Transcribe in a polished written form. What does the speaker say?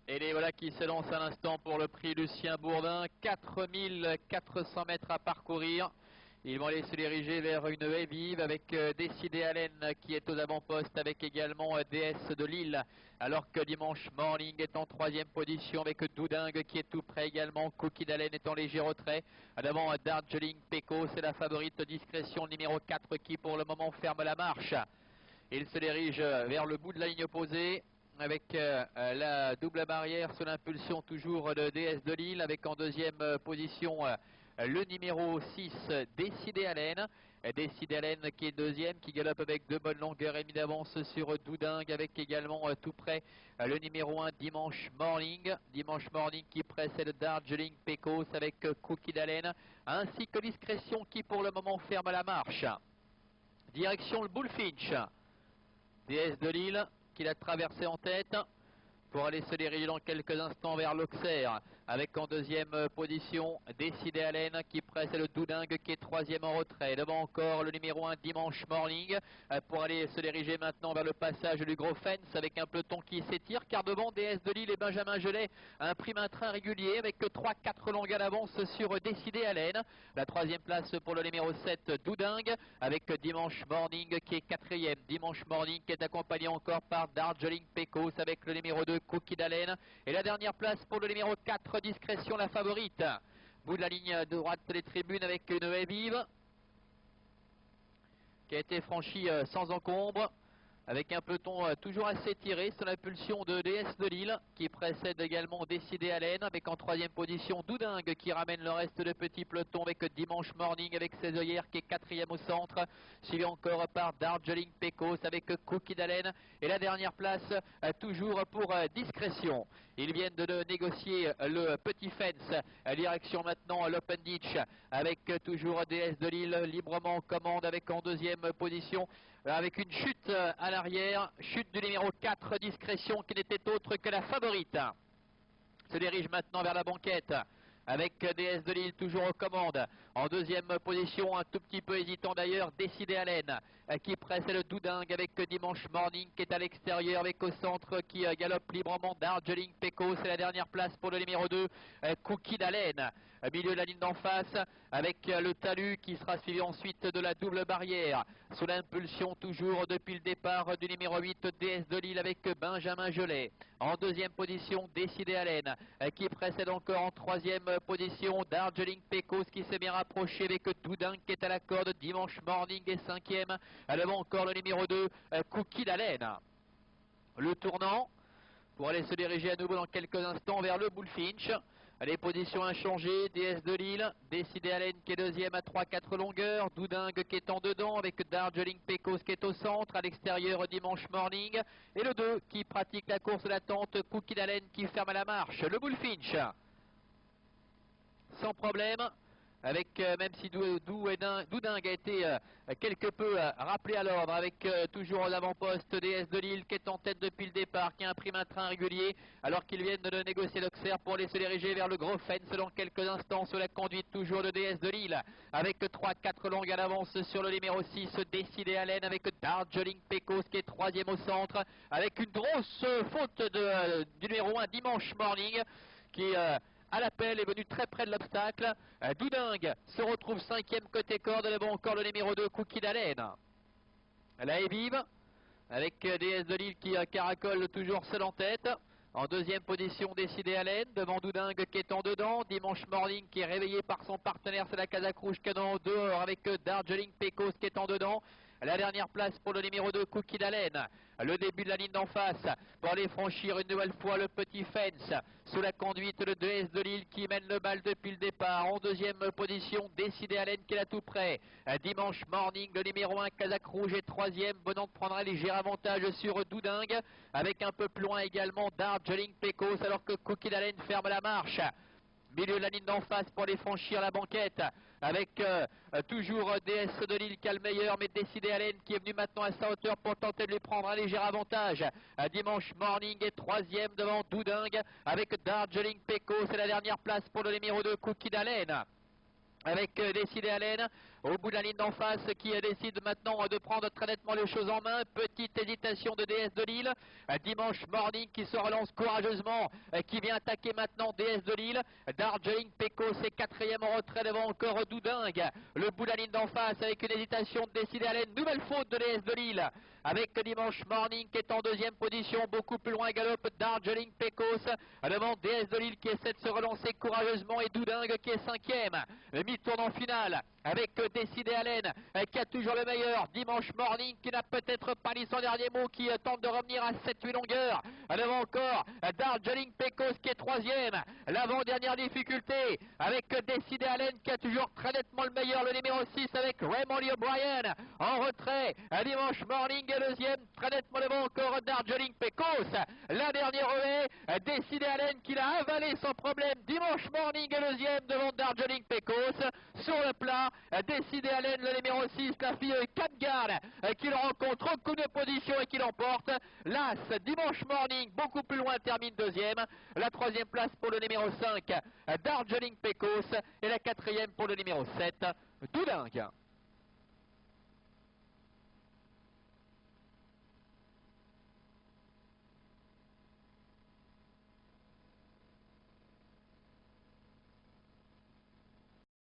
Et les voilà qui se lancent à l'instant pour le prix Lucien Bourdin. 4400 mètres à parcourir. Ils vont aller se diriger vers une haie vive avec Décidé Allen qui est aux avant-postes, avec également DS de Lille, alors que Dimanche Morning est en troisième position avec Doudingue qui est tout près également. Cookie d'Allen est en léger retrait. À l'avant, Darjeeling Pecco, c'est la favorite Discrétion numéro 4 qui pour le moment ferme la marche. Il se dirige vers le bout de la ligne opposée avec la double barrière sous l'impulsion toujours de DS de Lille, avec en deuxième position le numéro 6 Décidé Allen. Décidé Allen qui est deuxième, qui galope avec de bonnes longueurs et mis d'avance sur Doudingue, avec également tout près le numéro 1 Dimanche Morning. Dimanche Morning qui précède Darjeeling Pecos avec Cookie d'Allen, ainsi que Discrétion qui pour le moment ferme la marche. Direction le Bullfinch. DS de Lille qui l'a traversé en tête pour aller se diriger dans quelques instants vers l'Auxerre, avec en deuxième position Décidé Allen qui précède le Doudingue qui est troisième en retrait. Devant encore le numéro 1 Dimanche Morning pour aller se diriger maintenant vers le passage du Gros Fence, avec un peloton qui s'étire, car devant DS de Lille et Benjamin Gelet imprime un train régulier avec 3-4 longues à l'avance sur Décidé Allen. La troisième place pour le numéro 7 Doudingue, avec Dimanche Morning qui est quatrième. Dimanche Morning qui est accompagné encore par Darjeeling Pecos avec le numéro 2 Cookie d'Allen, et la dernière place pour le numéro 4 Discrétion, la favorite. Bout de la ligne de droite des tribunes avec une haie vive qui a été franchie sans encombre, avec un peloton toujours assez tiré sous l'impulsion de DS de Lille qui précède également Décidé Allen, avec en troisième position Doudingue qui ramène le reste de petit peloton avec Dimanche Morning avec ses œillères qui est quatrième au centre, suivi encore par Darjeeling Pecos avec Cookie d'Allen, et la dernière place toujours pour Discrétion. Ils viennent de négocier le petit fence, direction maintenant l'Open Ditch avec toujours DS de Lille librement en commande, avec en deuxième position avec une chute à l'arrière, chute du numéro 4 Discrétion qui n'était autre que la favorite. Se dirige maintenant vers la banquette avec DS de Lille toujours aux commandes. En deuxième position, un tout petit peu hésitant d'ailleurs, Décidé Allen qui précède le Doudingue avec Dimanche Morning qui est à l'extérieur, avec au centre qui galope librement Darjeeling Pecos. C'est la dernière place pour le numéro 2 Cookie d'Allen. Milieu de la ligne d'en face avec le talus qui sera suivi ensuite de la double barrière sous l'impulsion toujours depuis le départ du numéro 8 DS de Lille avec Benjamin Gelet. En deuxième position, Décidé Allen qui précède encore en troisième position Darjeeling Pecos qui s'est bien rapproché avec Doudingue qui est à la corde. Dimanche Morning est cinquième. Devant encore le numéro 2 Cookie d'Allen. Le tournant pour aller se diriger à nouveau dans quelques instants vers le Bullfinch. Les positions inchangées, DS de Lille, Décidé Allen qui est deuxième à 3-4 longueurs, Doudingue qui est en dedans avec Darjeeling Pecos qui est au centre, à l'extérieur Dimanche Morning, et le 2 qui pratique la course d'attente, Cookie d'Allen qui ferme à la marche. Le Bullfinch sans problème, avec même si Doudingue a été quelque peu rappelé à l'ordre, avec toujours aux avant-postes DS de Lille qui est en tête depuis le départ, qui imprime un train régulier alors qu'ils viennent de négocier l'Auxerre pour aller se diriger vers le Gros Fence dans quelques instants, sous la conduite toujours de DS de Lille, avec 3-4 longues à l'avance sur le numéro 6 Décidé Allen, avec Darjeeling Pecos qui est troisième au centre, avec une grosse faute du numéro 1 Dimanche Morning qui à l'appel est venu très près de l'obstacle. Doudingue se retrouve cinquième côté corde, devant encore le numéro 2 Cookie d'Allen. La haie vive avec DS de Lille qui caracole toujours seul en tête. En deuxième position, Décidé Allen, devant Doudingue qui est en dedans. Dimanche Morning qui est réveillé par son partenaire, c'est la Kazakh Rouge Canon dehors, avec Darjeeling Pecos qui est en dedans. La dernière place pour le numéro 2 Cookie d'Allen. Le début de la ligne d'en face pour aller franchir une nouvelle fois le petit fence sous la conduite de DS de Lille qui mène le bal depuis le départ. En deuxième position, Décidé Allen qui est là tout près. Dimanche Morning, le numéro 1 Kazakh Rouge est troisième, Bonant prendra un léger avantage sur Doudingue, avec un peu plus loin également Darjeeling Pecos, alors que Cookie d'Allen ferme la marche. Milieu de la ligne d'en face pour aller franchir la banquette, avec toujours DS de Lille qui a le meilleur, mais Décidé Allen qui est venu maintenant à sa hauteur pour tenter de lui prendre un léger avantage. Dimanche Morning est troisième devant Doudingue, avec Darjeeling Pecos, c'est la dernière place pour le numéro 2 Cookie d'Allen, avec Décidé Allen au bout de la ligne d'en face qui décide maintenant de prendre très nettement les choses en main. Petite hésitation de DS de Lille. Dimanche Morning qui se relance courageusement, qui vient attaquer maintenant DS de Lille. Darjeeling Pecos est quatrième en retrait devant encore Doudingue. Le bout de la ligne d'en face avec une hésitation de décider Allen. Nouvelle faute de DS de Lille avec Dimanche Morning qui est en deuxième position. Beaucoup plus loin galope Darjeeling Pecos devant DS de Lille qui essaie de se relancer courageusement et Doudingue qui est cinquième. Le mi-tournant final avec Décidé Allen qui a toujours le meilleur. Dimanche Morning qui n'a peut-être pas dit son dernier mot, qui tente de revenir à 7-8 longueurs. Devant encore Darjeeling Pecos qui est troisième. L'avant-dernière difficulté avec Décidé Allen qui a toujours très nettement le meilleur. Le numéro 6 avec Raymond Lee O'Brien en retrait. Dimanche Morning est deuxième. Très nettement devant encore Darjeeling Pecos. La dernière relais, Décidé Allen qui l'a avalé sans problème. Dimanche Morning est deuxième devant Darjeeling Pecos. Sur le plat, Décidé Allen, le numéro 6, la fille Catgard qui le rencontre au coup de position et qui l'emporte. L'As, Dimanche Morning, beaucoup plus loin, termine deuxième. La troisième place pour le numéro 5, Darjeeling Pecos. Et la quatrième pour le numéro 7, Doudingue.